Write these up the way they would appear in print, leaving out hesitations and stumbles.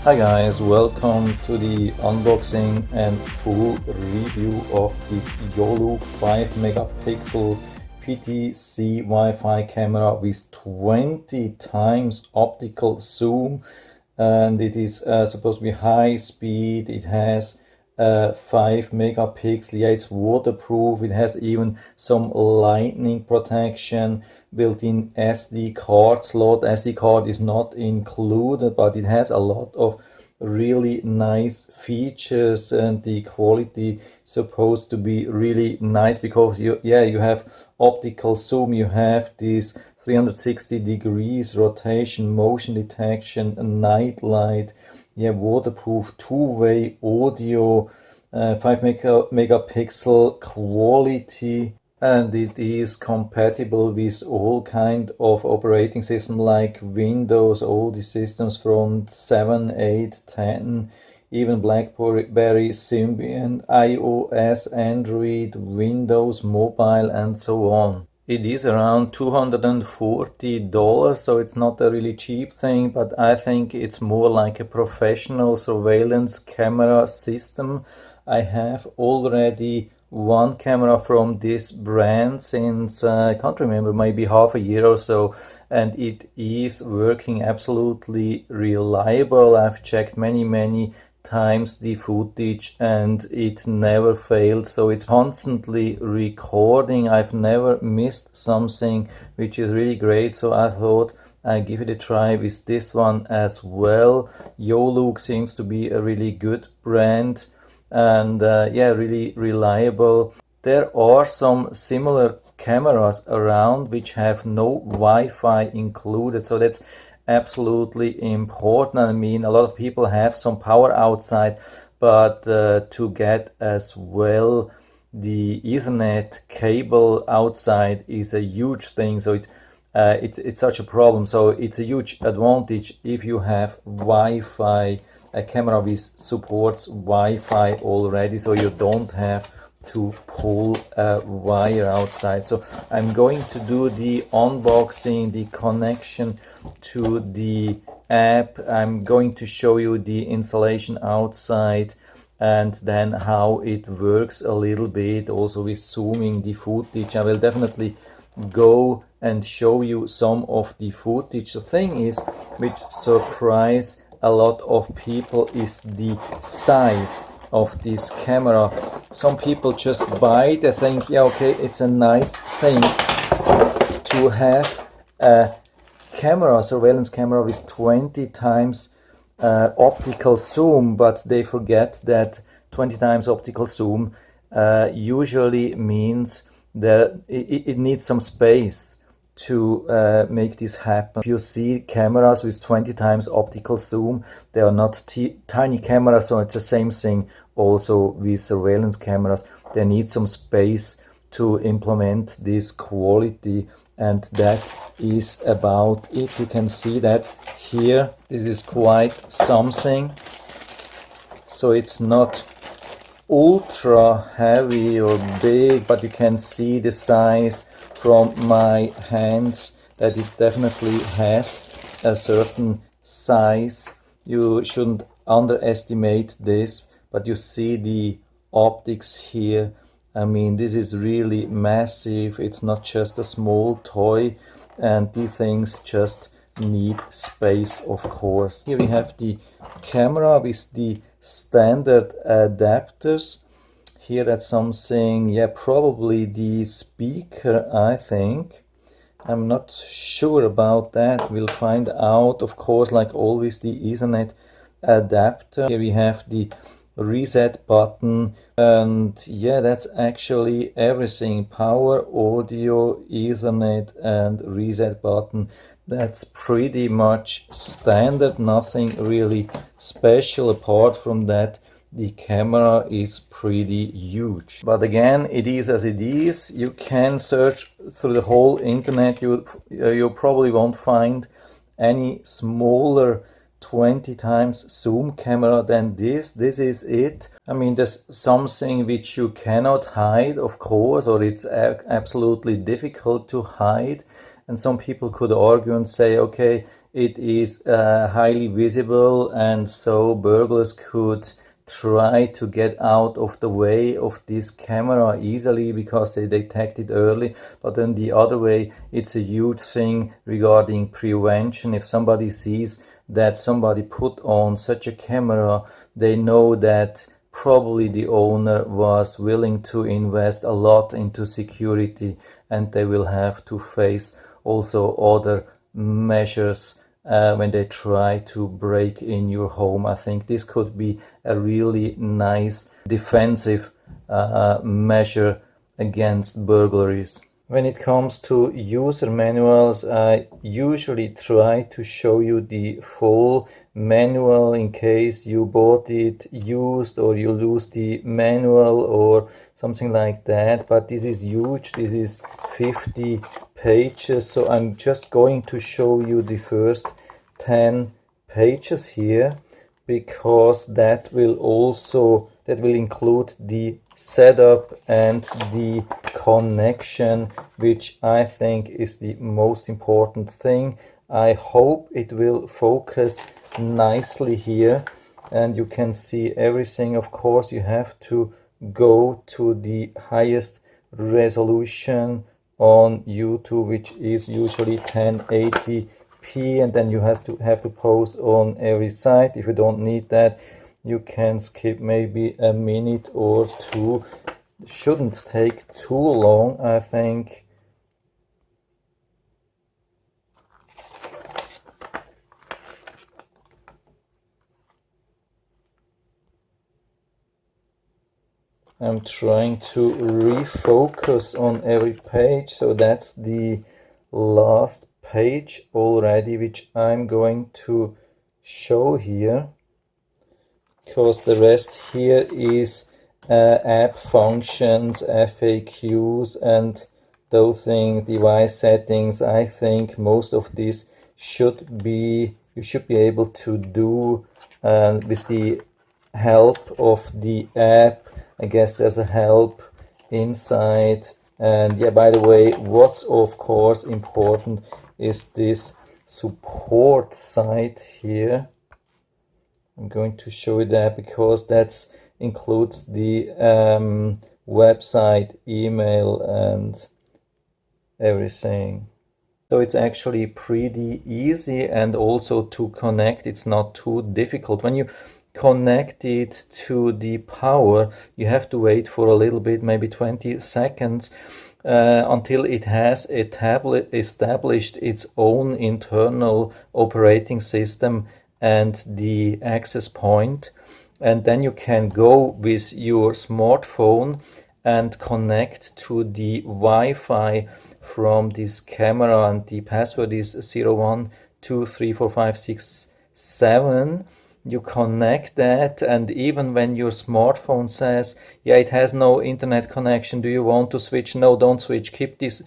Hi guys, welcome to the unboxing and full review of this YoLuke 5MP PTZ Wi-Fi camera with 20 times optical zoom, and it is supposed to be high speed. It has 5 megapixels. Yeah, it's waterproof. It has even some lightning protection, built-in SD card slot. SD card is not included, but it has a lot of really nice features, and the quality supposed to be really nice because you have optical zoom, you have this 360 degrees rotation, motion detection, night light, waterproof, two-way audio, 5 megapixel quality, and it is compatible with all kind of operating system like Windows, all the systems from 7, 8, 10, even BlackBerry, Symbian, iOS, Android, Windows Mobile, and so on. It is around $240, so it's not a really cheap thing, but I think it's more like a professional surveillance camera system. I have already one camera from this brand since I can't remember, maybe half a year or so, and it is working absolutely reliable. I've checked many times the footage and it never failed, so it's constantly recording. I've never missed something, which is really great, so I thought I'd give it a try with this one as well. YoLuke seems to be a really good brand, and really reliable. There are some similar cameras around which have no Wi-Fi included, so that's absolutely important. I mean, a lot of people have some power outside, but to get as well the Ethernet cable outside is a huge thing, so it's such a problem. So it's a huge advantage if you have Wi-Fi, a camera with supports Wi-Fi already, so you don't have to pull a wire outside. So I'm going to do the unboxing, the connection to the app. I'm going to show you the installation outside, and then how it works a little bit, also with zooming the footage. I will definitely go and show you some of the footage. The thing is, which surprise a lot of people, is the size of this camera. Some people just buy it, they think, yeah, okay, it's a nice thing to have a camera, surveillance camera with 20 times optical zoom, but they forget that 20 times optical zoom usually means that it needs some space to make this happen. If you see cameras with 20 times optical zoom, they are not tiny cameras, so it's the same thing also with surveillance cameras. They need some space to implement this quality, and that is about it. You can see that here. This is quite something. So it's not ultra heavy or big, but you can see the size from my hands that it definitely has a certain size. You shouldn't underestimate this, but you see the optics here. I mean, this is really massive. It's not just a small toy, and these things just need space, of course. Here we have the camera with the standard adapters. Here that's something, probably the speaker, I think. I'm not sure about that. We'll find out, of course, like always, the Ethernet adapter. Here we have the reset button, and that's actually everything. Power, audio, Ethernet, and reset button. That's pretty much standard, nothing really special. Apart from that, the camera is pretty huge. But again, it is as it is. You can search through the whole internet. You probably won't find any smaller 20 times zoom camera than this. This is it. I mean, there's something which you cannot hide, of course, or it's absolutely difficult to hide. And some people could argue and say, okay, it is highly visible, and so burglars could try to get out of the way of this camera easily because they detect it early. But then the other way, it's a huge thing regarding prevention. If somebody sees that somebody put on such a camera, they know that probably the owner was willing to invest a lot into security, and they will have to face also other measures when they try to break in your home. I think this could be a really nice defensive measure against burglaries. When it comes to user manuals, I usually try to show you the full manual in case you bought it used or you lose the manual or something like that. But this is huge. This is 50 pages. So I'm just going to show you the first 10 pages here, because that will include the setup and the connection, which I think is the most important thing. I hope it will focus nicely here and you can see everything. Of course, you have to go to the highest resolution on YouTube, which is usually 1080p, and then you have to pause on every side. If you don't need that, you can skip maybe a minute or two. Shouldn't take too long, I think. I'm trying to refocus on every page, so that's the last page already, which I'm going to show here, because the rest here is app functions, FAQs, and those things, device settings. I think most of this you should be able to do with the help of the app. I guess there's a help inside. And yeah, by the way, what's of course important is this support site here. I'm going to show you that because that includes the website, email, and everything. So it's actually pretty easy, and also to connect, it's not too difficult. When you connect it to the power, you have to wait for a little bit, maybe 20 seconds, until it has a tablet established its own internal operating system and the access point. And then you can go with your smartphone and connect to the Wi-Fi from this camera, and the password is 01234567. You connect that, and even when your smartphone says, yeah, it has no internet connection, do you want to switch? No, don't switch. Keep this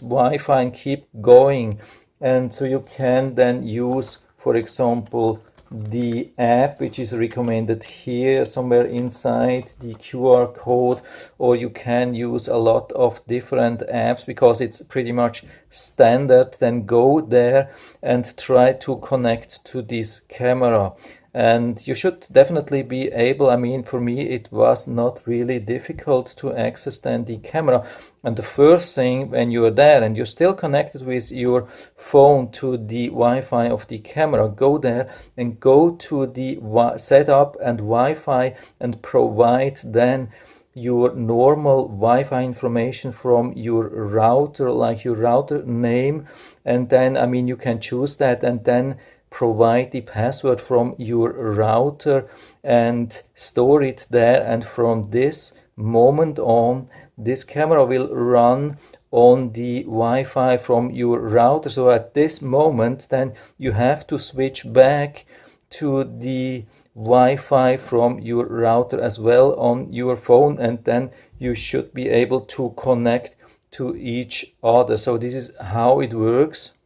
Wi-Fi and keep going. And so you can then use, for example, the app, which is recommended here somewhere inside the QR code, or you can use a lot of different apps because it's pretty much standard. Then go there and try to connect to this camera. And you should definitely be able, I mean, for me, it was not really difficult to access then the camera. And the first thing, when you're there and you're still connected with your phone to the Wi-Fi of the camera, go there and go to the setup and Wi-Fi and provide then your normal Wi-Fi information from your router, like your router name. And then, I mean, you can choose that and then provide the password from your router and store it there. And from this moment on, this camera will run on the Wi-Fi from your router. So at this moment, then you have to switch back to the Wi-Fi from your router as well on your phone, and then you should be able to connect to each other. So this is how it works.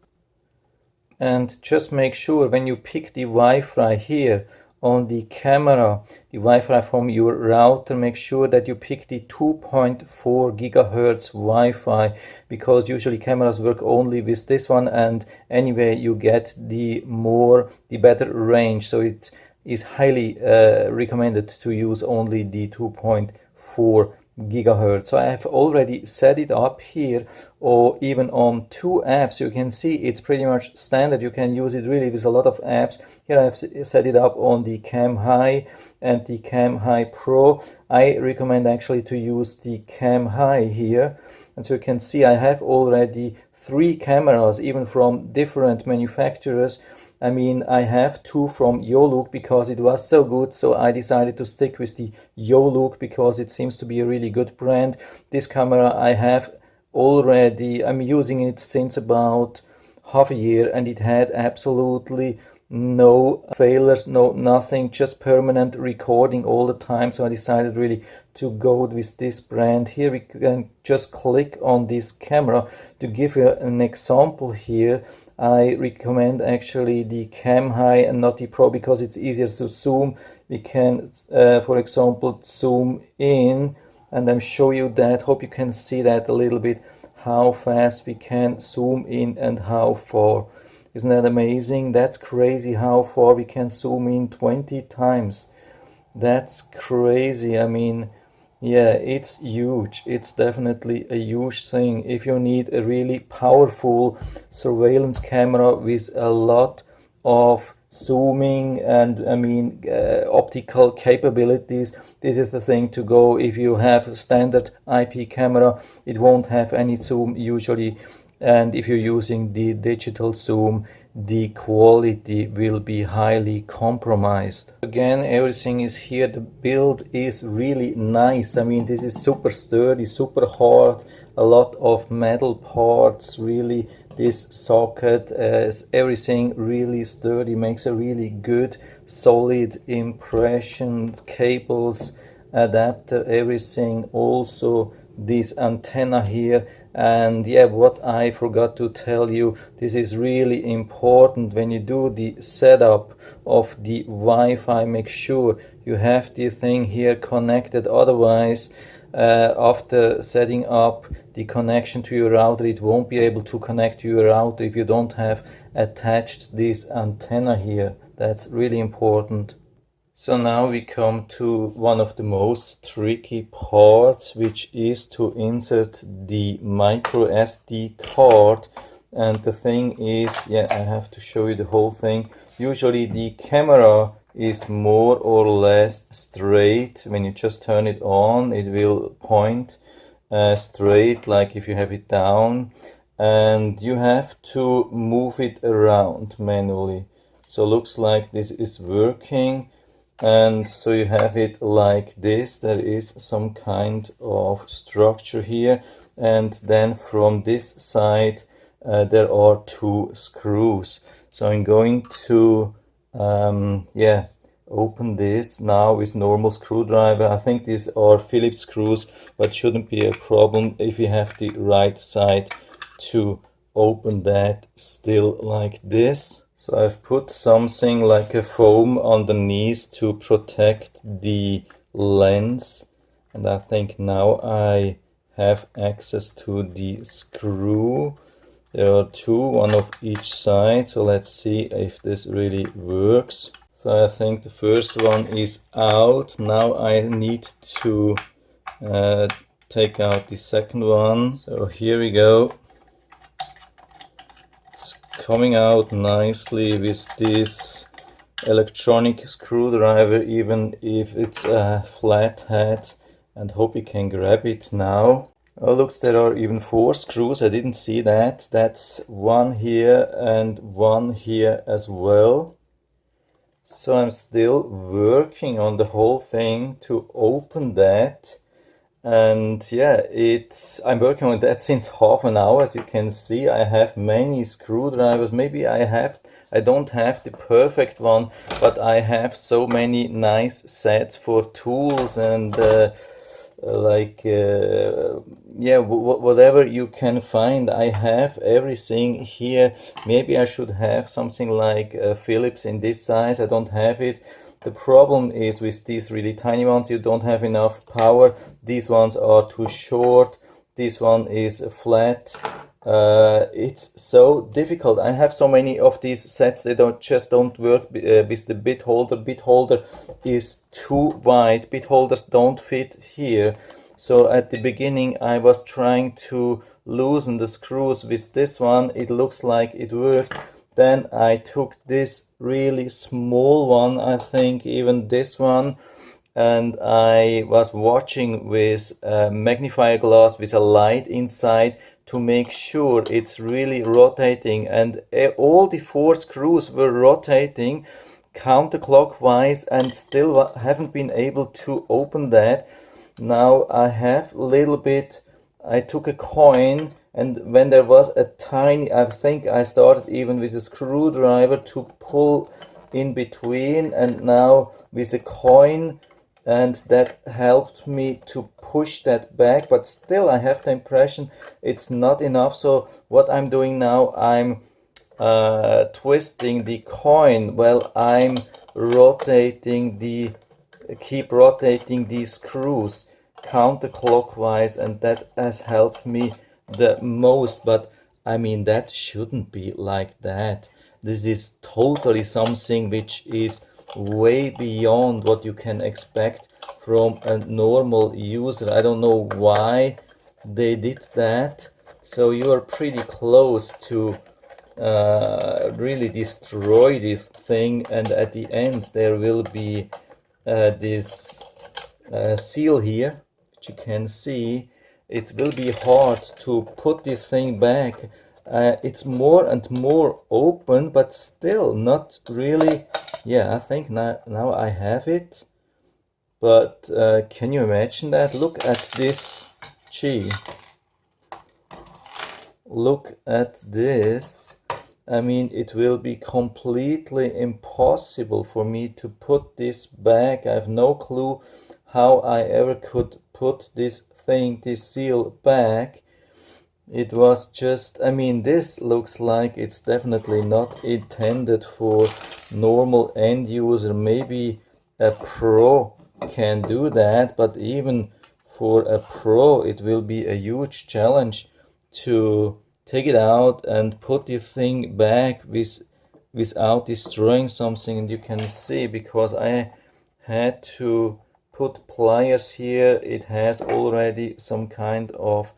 And just make sure when you pick the Wi-Fi here on the camera, the Wi-Fi from your router, make sure that you pick the 2.4 gigahertz Wi-Fi, because usually cameras work only with this one, and anyway you get the better range. So it is highly recommended to use only the 2.4 gigahertz. So I have already set it up here, or even on 2 apps. You can see it's pretty much standard. You can use it really with a lot of apps. Here I have set it up on the Cam High and the Cam High Pro. I recommend actually to use the Cam High here, and so you can see I have already 3 cameras, even from different manufacturers. I mean, I have 2 from YoLuke because it was so good, so I decided to stick with the YoLuke because it seems to be a really good brand. This camera I have already, I'm using it since about half a year, and it had absolutely no failures, no nothing, just permanent recording all the time. So I decided really to go with this brand. Here we can just click on this camera. To give you an example here, I recommend actually the Cam High and not the Pro because it's easier to zoom. We can, for example, zoom in and then show you that. Hope you can see that a little bit, how fast we can zoom in and how far. Isn't that amazing? That's crazy how far we can zoom in 20 times. That's crazy. I mean, yeah, it's huge. It's definitely a huge thing. If you need a really powerful surveillance camera with a lot of zooming and optical capabilities, this is the thing to go. If you have a standard IP camera, it won't have any zoom usually, and if you're using the digital zoom, the quality will be highly compromised. Again, everything is here. The build is really nice. I mean, this is super sturdy, super hard, a lot of metal parts, really. This socket, everything really sturdy, makes a really good solid impression. Cables, adapter, everything. Also this antenna here. And yeah, what I forgot to tell you, this is really important when you do the setup of the Wi-Fi. Make sure you have the thing here connected, otherwise after setting up the connection to your router, it won't be able to connect to your router if you don't have attached this antenna here. That's really important. So now we come to one of the most tricky parts, which is to insert the micro SD card. And the thing is, yeah, I have to show you the whole thing. Usually the camera is more or less straight. When you just turn it on, it will point straight, like if you have it down. And you have to move it around manually. So looks like this is working. And so you have it like this. There is some kind of structure here, and then from this side there are 2 screws. So I'm going to open this now with normal screwdriver. I think these are Phillips screws, but shouldn't be a problem if you have the right side to open that still like this. So I've put something like a foam underneath to protect the lens, and I think now I have access to the screw. There are 2, one of each side, so let's see if this really works. So I think the first one is out. Now I need to take out the second one. So here we go. Coming out nicely with this electronic screwdriver, even if it's a flat head, and hope you can grab it now. Oh, looks, there are even 4 screws. I didn't see that. That's 1 here and 1 here as well. So I'm still working on the whole thing to open that. And yeah, I'm working on that since half an hour. As you can see, I have many screwdrivers. Maybe I don't have the perfect one, but I have so many nice sets for tools and whatever you can find. I have everything here. Maybe I should have something like Phillips in this size. I don't have it. The problem is with these really tiny ones, you don't have enough power. These ones are too short. This one is flat. It's so difficult. I have so many of these sets, they just don't work with the bit holder. Bit holder is too wide. Bit holders don't fit here. So at the beginning I was trying to loosen the screws with this one. It looks like it worked. Then I took this really small one, I think even this one, and I was watching with a magnifier glass with a light inside to make sure it's really rotating, and all the 4 screws were rotating counterclockwise and still haven't been able to open that. Now I have a little bit, I took a coin, and when there was a tiny, I think I started even with a screwdriver to pull in between, and now with a coin, and that helped me to push that back, but still I have the impression it's not enough. So what I'm doing now, I'm twisting the coin while I'm rotating keep rotating these screws counterclockwise, and that has helped me the most. But I mean, that shouldn't be like that. This is totally something which is way beyond what you can expect from a normal user. I don't know why they did that. So you are pretty close to really destroy this thing, and at the end there will be this seal here, which you can see. It will be hard to put this thing back. It's more and more open, but still not really. Yeah, I think now I have it. But can you imagine that? Look at this. Gee. Look at this. I mean, it will be completely impossible for me to put this back. I have no clue how I ever could put this thing, this seal back. It was just, I mean, this looks like it's definitely not intended for normal end user. Maybe a pro can do that, but even for a pro it will be a huge challenge to take it out and put this thing back without destroying something. And you can see, because I had to put pliers here, it has already some kind of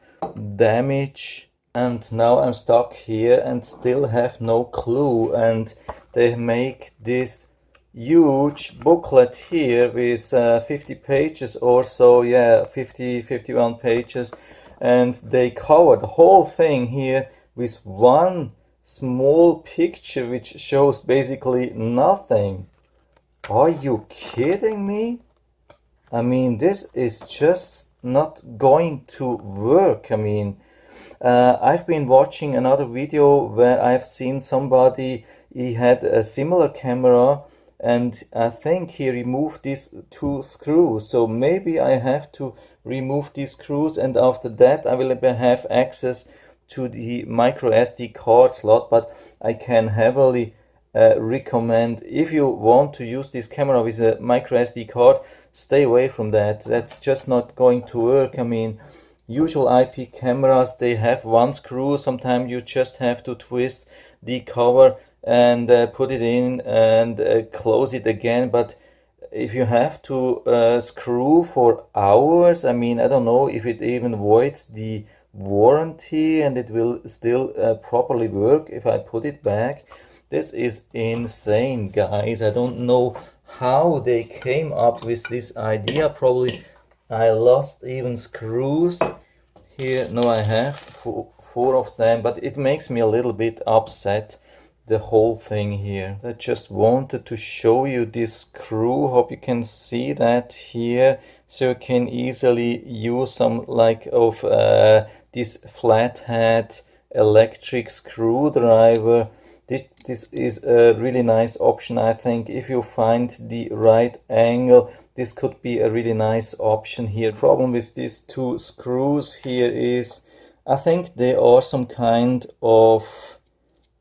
damage, and now I'm stuck here and still have no clue. And they make this huge booklet here with 50 pages or so, yeah, 51 pages, and they cover the whole thing here with one small picture which shows basically nothing. Are you kidding me? I mean, this is just not going to work. I mean, I've been watching another video where I've seen somebody, he had a similar camera, and I think he removed these 2 screws. So maybe I have to remove these screws, and after that I will have access to the micro SD card slot. But I can heavily recommend, if you want to use this camera with a micro SD card, stay away from that. That's just not going to work. I mean, usual IP cameras, they have 1 screw. Sometimes you just have to twist the cover and put it in and close it again. But if you have to screw for hours, I mean, I don't know if it even voids the warranty and it will still properly work if I put it back. This is insane, guys. I don't know how they came up with this idea. Probably I lost even screws here. No, I have 4 of them, but it makes me a little bit upset, the whole thing here. I just wanted to show you this screw. Hope you can see that here, so you can easily use some like of this flathead electric screwdriver. This is a really nice option, I think. If you find the right angle, this could be a really nice option here. Problem with these 2 screws here is, I think they are some kind of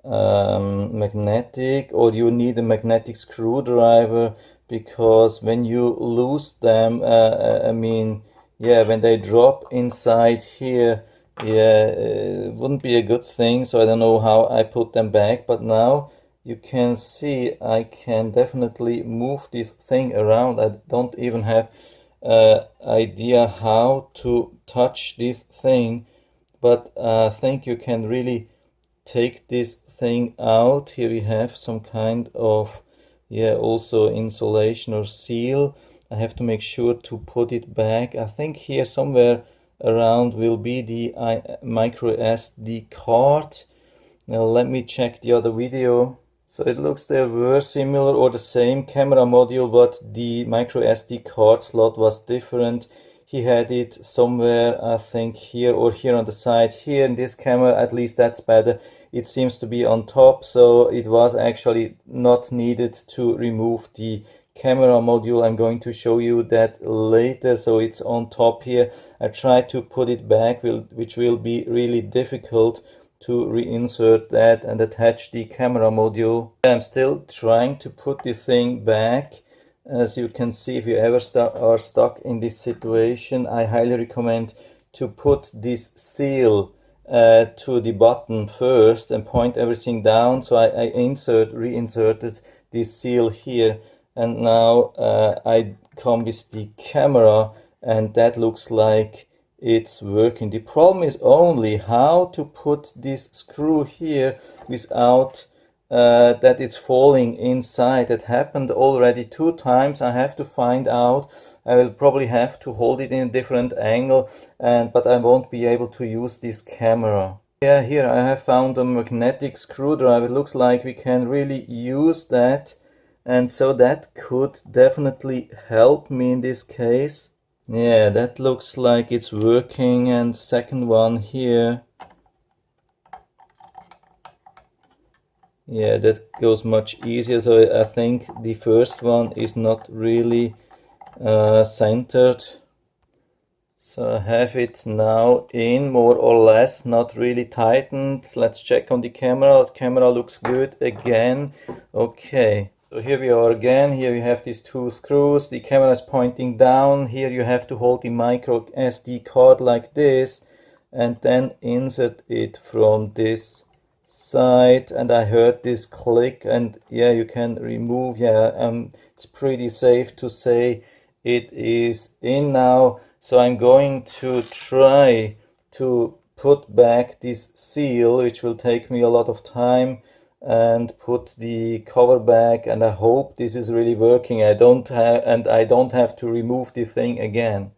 magnetic, or you need a magnetic screwdriver, because when you lose them, I mean, yeah, when they drop inside here, yeah, it wouldn't be a good thing. So I don't know how I put them back, but now you can see I can definitely move this thing around. I don't even have idea how to touch this thing, but I think you can really take this thing out. Here we have some kind of, yeah, also insulation or seal. I have to make sure to put it back. I think here somewhere around will be the micro SD card. Now let me check the other video. So it looks they were similar or the same camera module, but the micro SD card slot was different. He had it somewhere, I think here or here on the side. Here in this camera, at least that's better. It seems to be on top, so it was actually not needed to remove the camera module. I'm going to show you that later. So it's on top here. I tried to put it back, which will be really difficult to reinsert that and attach the camera module. I'm still trying to put the thing back. As you can see, if you ever are stuck in this situation, I highly recommend to put this seal to the bottom first and point everything down. So I reinserted this seal here, and now I come with the camera, and that looks like it's working. The problem is only how to put this screw here without that it's falling inside. That happened already 2 times. I have to find out. I will probably have to hold it in a different angle, but I won't be able to use this camera. Yeah, here I have found a magnetic screwdriver. It looks like we can really use that, and so that could definitely help me in this case. Yeah, that looks like it's working. And second one here. Yeah, that goes much easier. So I think the first one is not really centered. So I have it now in, more or less, not really tightened. Let's check on the camera. The camera looks good again. Okay. So here we are again. Here we have these 2 screws. The camera is pointing down. Here you have to hold the micro SD card like this and then insert it from this side. And I heard this click, and yeah, you can remove. Yeah, it's pretty safe to say it is in now. So I'm going to try to put back this seal, which will take me a lot of time, and put the cover back, and I hope this is really working. I don't have to remove the thing again.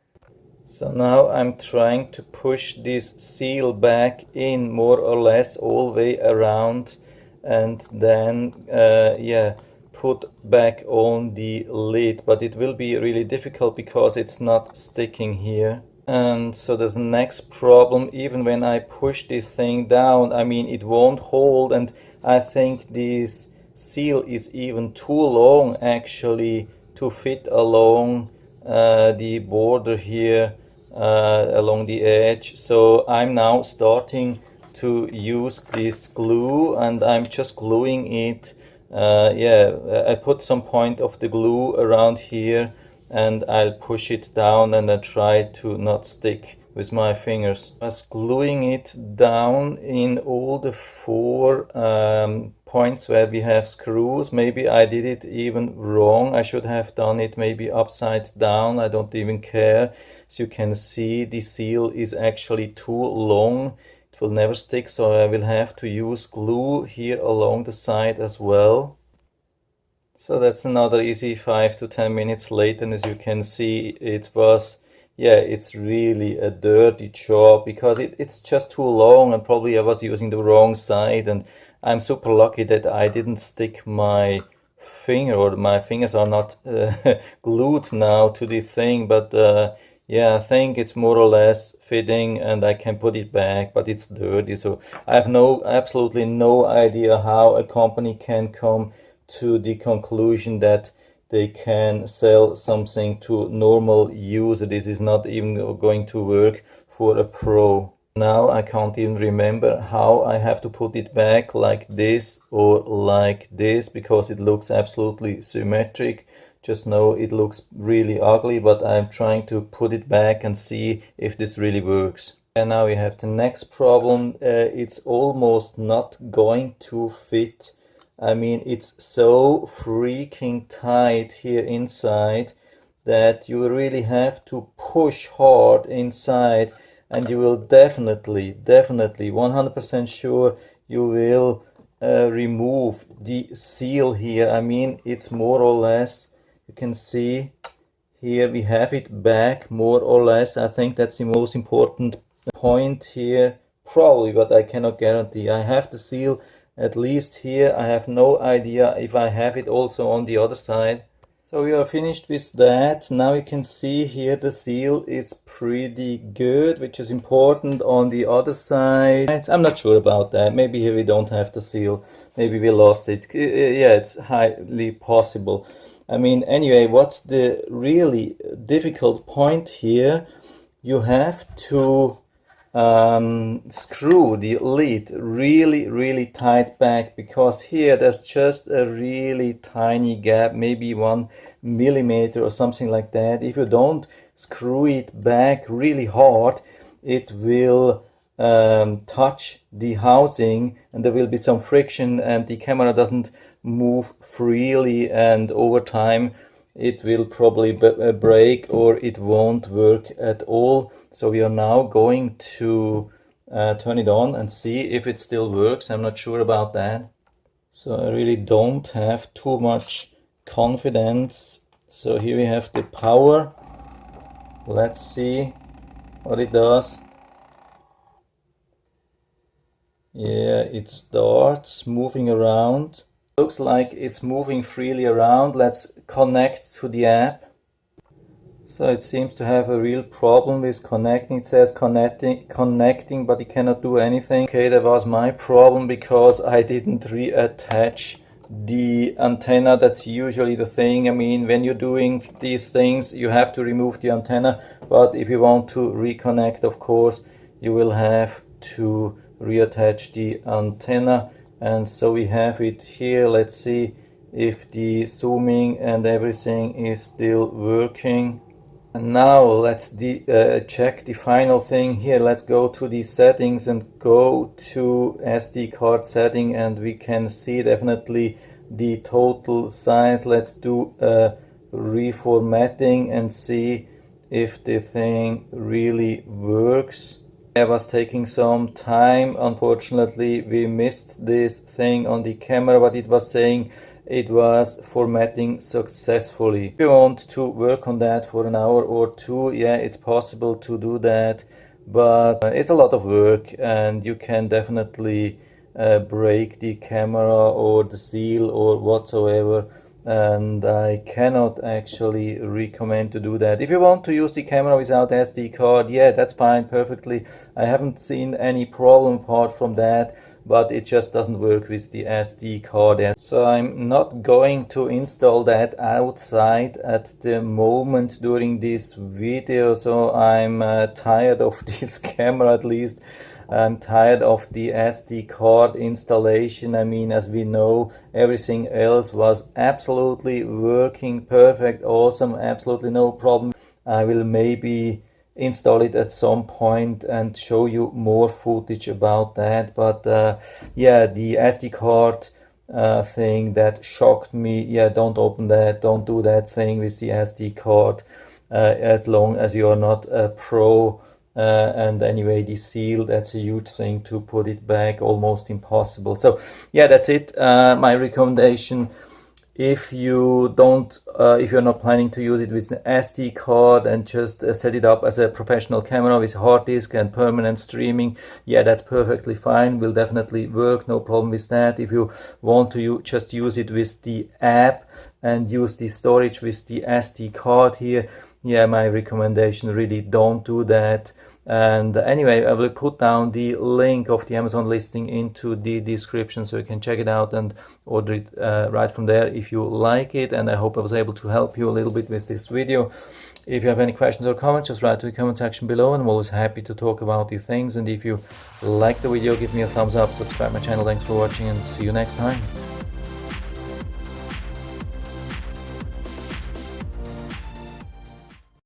So now I'm trying to push this seal back in, more or less all the way around, and then yeah, put back on the lid, but it will be really difficult because it's not sticking here. And so there's the next problem. Even when I push this thing down, I mean, it won't hold, and I think this seal is even too long actually to fit along the border here, along the edge. So I'm now starting to use this glue, and I'm just gluing it. Yeah, I put some point of the glue around here, and I'll push it down, and I try to not stick with my fingers. I was gluing it down in all the 4 points where we have screws. Maybe I did it even wrong. I should have done it maybe upside down. I don't even care. As you can see, the seal is actually too long. It will never stick, so I will have to use glue here along the side as well. So that's another easy 5 to 10 minutes later, and as you can see, it was, yeah, it's really a dirty job because it's just too long, and probably I was using the wrong side, and I'm super lucky that I didn't stick my finger, or my fingers are not glued now to the thing, but yeah, I think it's more or less fitting, and I can put it back, but it's dirty. So I have absolutely no idea how a company can come to the conclusion that they can sell something to normal user. This is not even going to work for a pro. Now I can't even remember how I have to put it back, like this or like this, because it looks absolutely symmetric. Just know it looks really ugly, but I'm trying to put it back and see if this really works. And now we have the next problem. It's almost not going to fit. I mean, it's so freaking tight here inside that you really have to push hard inside, and you will definitely 100% sure you will remove the seal here. I mean, it's more or less, you can see here we have it back more or less. I think that's the most important point here, probably, but I cannot guarantee. I have the seal at least here. I have no idea if I have it also on the other side. So we are finished with that. Now you can see here the seal is pretty good, which is important. On the other side, I'm not sure about that. Maybe here we don't have the seal. Maybe we lost it. Yeah, it's highly possible. I mean, anyway, what's the really difficult point here? You have to screw the lid really tight back, because here there's just a really tiny gap, maybe 1 millimeter or something like that. If you don't screw it back really hard, it will touch the housing and there will be some friction and the camera doesn't move freely, and over time it will probably break or it won't work at all. So we are now going to turn it on and see if it still works. I'm not sure about that. So I really don't have too much confidence. So here we have the power. Let's see what it does. Yeah, it starts moving around. Looks like it's moving freely around. Let's connect to the app. So it seems to have a real problem with connecting. It says connecting, but it cannot do anything. Okay, that was my problem because I didn't reattach the antenna. That's usually the thing. I mean, when you're doing these things, you have to remove the antenna. But if you want to reconnect, of course, you will have to reattach the antenna. And so we have it here. Let's see if the zooming and everything is still working. And now let's check the final thing here. Let's go to the settings and go to SD card setting, and we can see definitely the total size. Let's do reformatting and see if the thing really works. It was taking some time. Unfortunately, we missed this thing on the camera, but it was saying it was formatting successfully. If you want to work on that for an hour or two, yeah, it's possible to do that, but it's a lot of work and you can definitely break the camera or the seal or whatsoever, and I cannot actually recommend to do that. If you want to use the camera without SD card, yeah, that's fine, perfectly. I haven't seen any problem apart from that, but it just doesn't work with the SD card. So I'm not going to install that outside at the moment during this video. So I'm tired of this camera, at least. I'm tired of the SD card installation. I mean, as we know, everything else was absolutely working perfect, awesome, absolutely no problem. I will maybe install it at some point and show you more footage about that. But yeah, the SD card thing that shocked me. Yeah, don't open that, don't do that thing with the SD card as long as you are not a pro. And anyway, the seal, that's a huge thing to put it back, almost impossible. So yeah, that's it. My recommendation, if you don't if you're not planning to use it with an SD card and just set it up as a professional camera with hard disk and permanent streaming, yeah, that's perfectly fine, will definitely work, no problem with that. If you want to just use it with the app and use the storage with the SD card here, yeah, my recommendation, really don't do that. And anyway, I will put down the link of the Amazon listing into the description so you can check it out and order it right from there if you like it. And I hope I was able to help you a little bit with this video. If you have any questions or comments, just write to the comment section below, and I'm always happy to talk about these things. And if you like the video, give me a thumbs up, subscribe my channel. Thanks for watching, and see you next time.